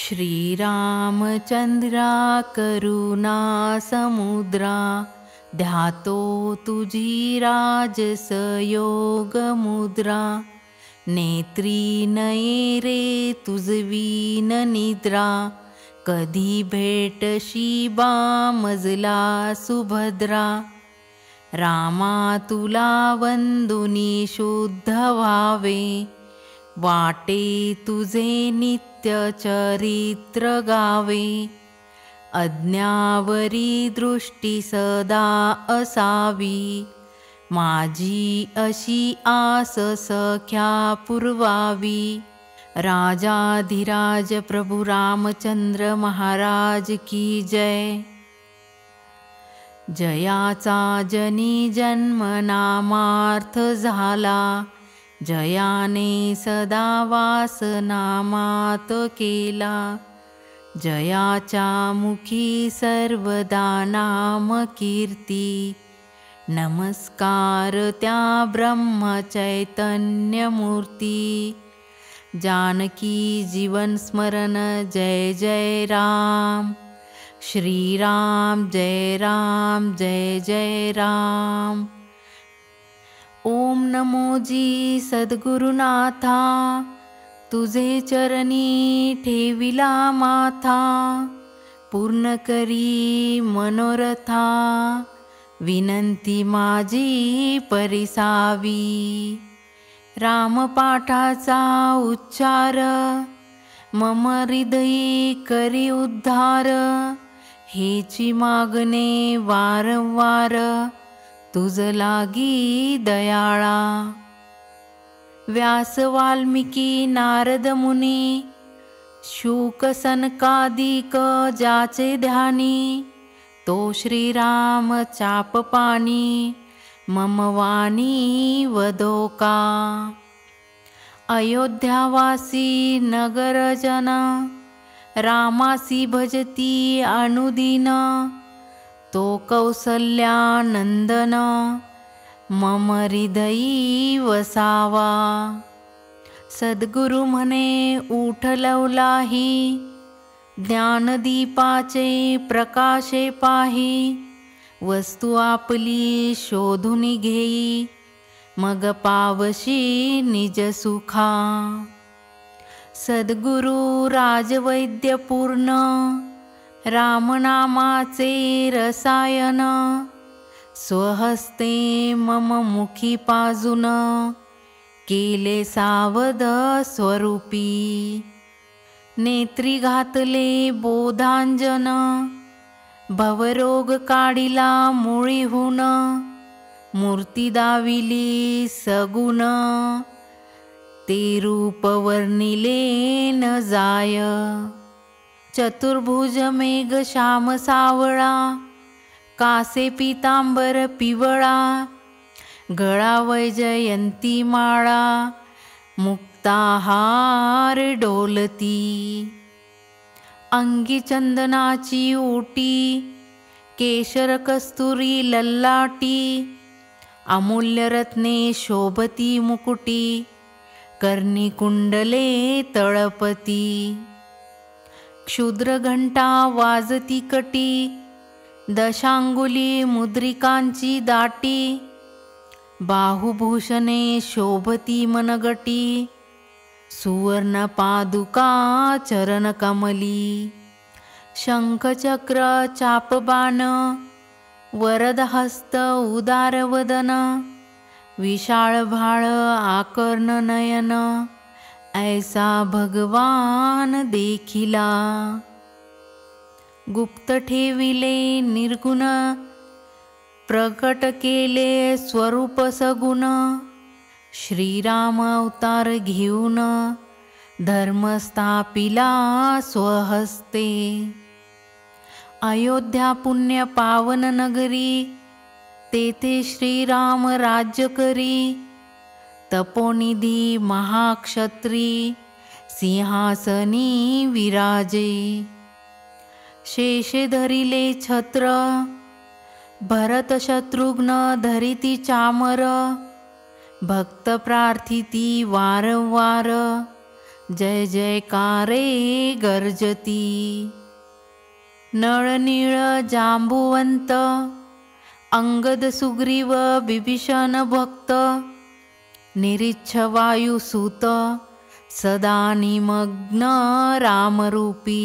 श्रीरामचंद्रा करुणा समुद्रा, ध्यातो तुझी राजस योग मुद्रा। नेत्री नये रे तुझवीन निद्रा, कधी भेटशी बा मजला सुभद्रा। रामा तुला वंदुनी शुद्ध व्हावे, वाटे तुझे नित्य चरित्र गावे। अज्ञावरी दृष्टी सदा असावी, माझी अशी आस सख्या पुरवावी। राजाधिराज प्रभु रामचंद्र महाराज की जय। जयाचा जनी जन्म नामार्थ झाला, जयाने सदा वास नामात केला। जयाच्या मुखी सर्वदा नाम कीर्ती, नमस्कार त्या ब्रह्म चैतन्य मूर्ती। जानकी जीवन स्मरण जय जय राम, श्रीराम जय राम जय जय राम। ओम नमो जी सद्गुरुनाथा, तुझे चरणी ठेविला माथा। पूर्ण करी मनोरथा, विनंती माझी परिसावी। रामपाठाचा उच्चार, मम हृदयी करी उद्धार। हेची मागणे वारंवार, तुझ लागी दयाळा। व्यास वाल्मिकी नारद मुनी, शुक सनकादिक जाचे ध्यानी। तो श्रीराम चापपाणी, मम वाणी वदोका। अयोध्यावासी नगरजन, रामासी भजती अनुदिन। तो कौसल्यानंदन, मम हृदयी वसावा। सद्गुरु म्हणे उठलवलाही, ज्ञानदीपाचे प्रकाशे पाही। वस्तू आपली शोधून घेई, मग पावशी निज सुखा। सद्गुरु राजवैद्य पूर्ण, रामनामाचे रसायन। स्वहस्ते मम मुखी पाजून, केले सावध स्वरूपी। नेत्री घातले बोधांजन, भवरोग काढिला मुळीहून। मूर्ती दाविली सगुण, ते रूप वर्णिले न जाय। चतुर्भुज मेघ श्याम सावळा, कासे पीतांबर पिवळा। गळा वैजयंती माळा, मुक्ताहार डोलती। अंगी चंदनाची ओटी, केशर कस्तुरी ललाटी। अमूल्य रत्ने शोभती मुकुटी, कर्णी कुंडले तळपती। क्षुद्र घंटा वाजती कटी, दशांगुली मुद्रिकांची दाटी। बाहुभूषणे शोभती मनगटी, सुवर्ण पादुका चरण कमली। शंखचक्र चापबाण, वरदहस्त उदारवदन। विशाळ भाळ आकर्ण नयन, ऐसा भगवान देखिला। गुप्त ठेविले निर्गुण, प्रकट केले स्वरूप सगुण। श्रीराम अवतार घेऊन, धर्म स्थापिला स्वहस्ते। अयोध्या पुण्य पावन नगरी, तेथे श्रीराम राज्य करी। तपोनिधी महाक्षत्री, सिंहासनी विराजे। शेषे धरिले छत्र, भरत शत्रुघ्न धरिती चामर। भक्त प्रार्थिती वारंवार, जय जयकारे गर्जती। नळनीळ जांबुवंत अंगद सुग्रीव बिभीषण भक्त, निरीच्छ वायुसूत सदा निमग्न रामरूपी।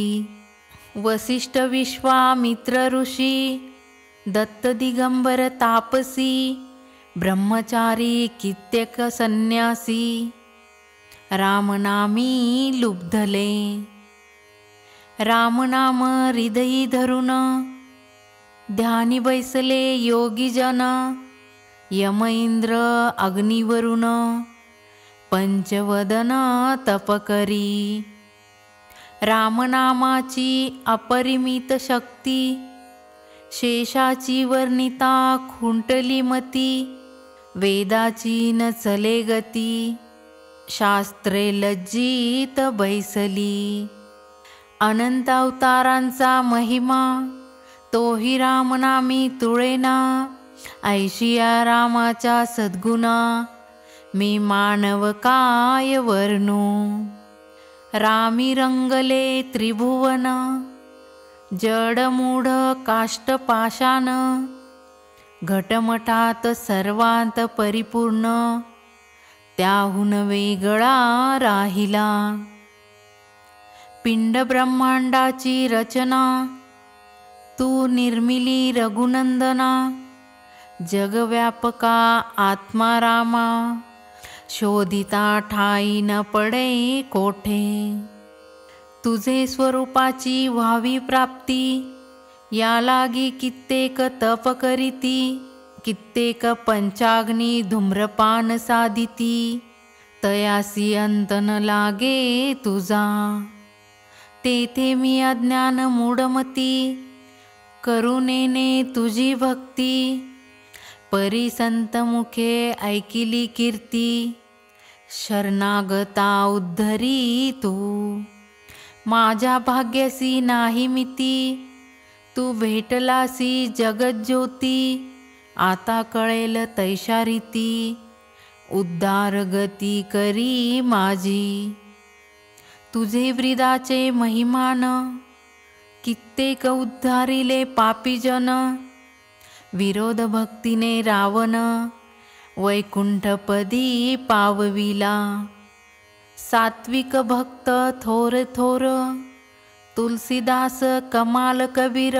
वसिष्ठ विश्वामित्र ऋषी दत्त दिगंबर तापसी, ब्रह्मचारी कित्येक संन्यासी रामनामी लुब्धले। रामनाम हृदयी धरून ध्यानी बैसले योगीजन, यम इंद्र अग्निवरून पंचवदन तप करी। रामनामाची अपरिमित शक्ती, शेषाची वर्णिता खुंटली मती। वेदाची न चले गती, शास्त्रे लज्जित बैसली। अनंत अवतारांचा महिमा, तोही रामनामी तुळेना। ऐशिया रामाच्या सद्गुणा, मी मानव काय वर्णू। रामी रंगले त्रिभुवन, जडमूढ काष्ट पाषाण। घटमटात सर्वांत परिपूर्ण, त्याहून वेगळा राहिला। पिंड ब्रह्मांडाची रचना, तू निर्मिली रघुनंदना। जगव्यापका आत्मा रामा, शोधिता ठाई न पडे कोठे। तुझे स्वरूपाची व्हावी प्राप्ती, या लागी कित्येक तप करीती। कित्येक पंचाग्नी धूम्रपान साधिती, तयासी अंत न लागे तुझा। तेथे मी अज्ञान मूढमती, करुणेने तुझी भक्ती। परी संत मुखे ऐकिली कीर्ती, शरणागता उद्धरी तू। माझ्या भाग्यासी नाही मिती, तू भेटलासी जगज्योती। आता कळेल तैशा रीती, उद्धार गती करी माझी। तुझे वृदाचे महिमान, कित्येक उद्धारिले पापीजन। विरोध भक्तीने रावण, वैकुंठपदी पावविला। सात्विक भक्त थोर थोर, तुलसीदास कमाल कबीर।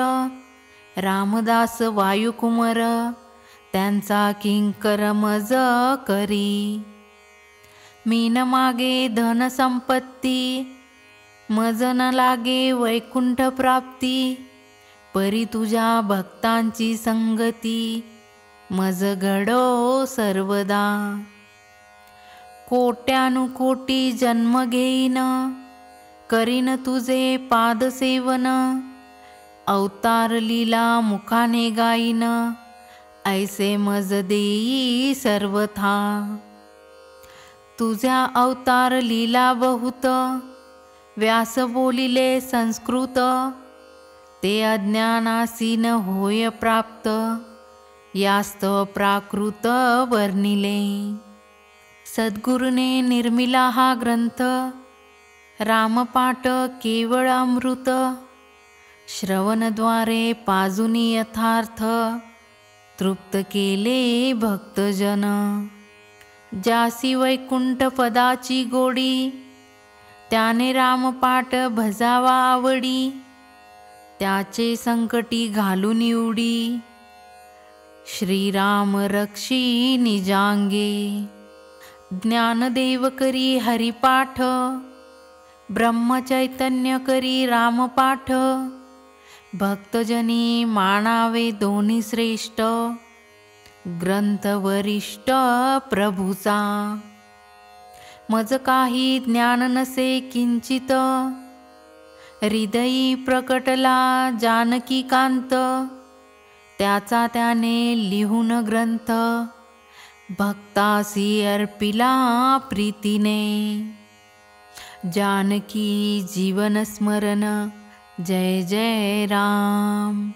रामदास वायुकुमार, त्यांचा किंकर मज करी। मी न मागे धन संपत्ती, मज न लागे वैकुंठ प्राप्ती। परी तुझ्या भक्तांची संगती, मज घडो सर्वदा। कोट्यानुकोटी जन्म घेईन, करीन तुझे पादसेवन। अवतार लीला मुखाने गाईन, ऐसे मज देई सर्वथा। तुझ्या अवतार लीला बहुत, व्यास बोलिले संस्कृत। ते अज्ञानासी न होय प्राप्त, यास्तव प्राकृत वर्णिले। सद्गुरूने निर्मिला हा ग्रंथ, रामपाठ केवळ अमृत। श्रवणद्वारे पाजुनी यथार्थ, तृप्त केले भक्तजन। जासी वैकुंठ पदाची गोडी, त्याने रामपाठ भजावा आवडी। त्याचे संकटी घालून उडी, श्रीराम रक्षी निजांगे। ज्ञानदेव करी हरिपाठ, ब्रह्मचैतन्य करी रामपाठ। भक्तजनी मानावे दोन्ही श्रेष्ठ, ग्रंथ वरिष्ठ प्रभूचा। मज काही ज्ञान नसे किंचित, हृदयी प्रकटला जानकी कांत। त्याचा त्याने लिहून ग्रंथ, भक्तासी अर्पिला प्रीतीने। जानकी जीवन स्मरण, जय जय राम।